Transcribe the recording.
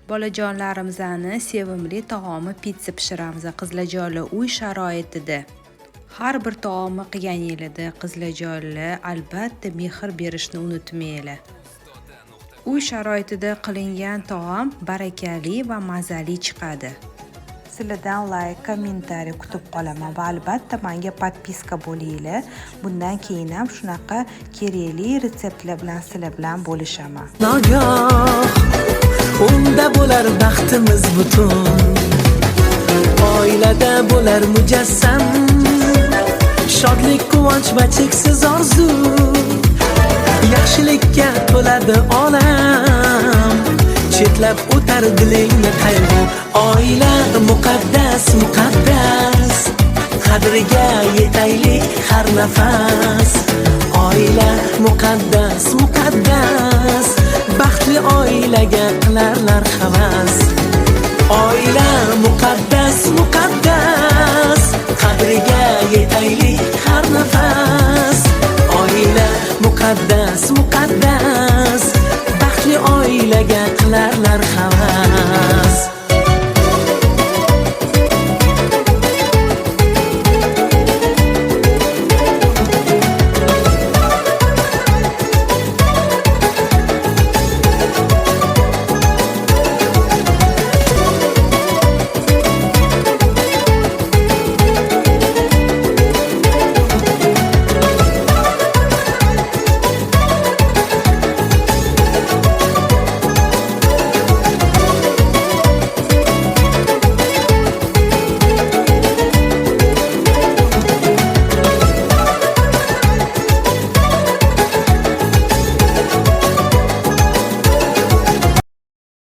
Bolajonlarimizning sevimli taomi pitsa pishiramiz. Qizlarjonlar uy sharoitida har bir taomni qilganingizda qizlarjonlar albatta mehr berishni unutmanglar. Uy sharoitida qilingan taom barakali va mazali chiqadi. Sizlardan like, kommentariy kutib qolaman va albatta menga podpiska bo'linglar. Bundan keyin ham shunaqa kerakli retseptlar bilan sizlar bilan bo'lishaman. Unda bo'lar baxtimiz butun, oilada bo'lar mujassam, shodlik, quvonch va cheksiz orzu, yaxshilikka to'ladi olam, chetlab o'tar dilingni qayg'u. Oila muqaddas, muqaddas, qadriga yetaylik har nafas. Oila muqaddas, muqaddas, baxtli oilaga qilarlar havas. Oila muqaddas, muqaddas, qadriga yetaylik har nafas. Oila muqaddas, muqaddas, baxtli oilaga qilarlar havas.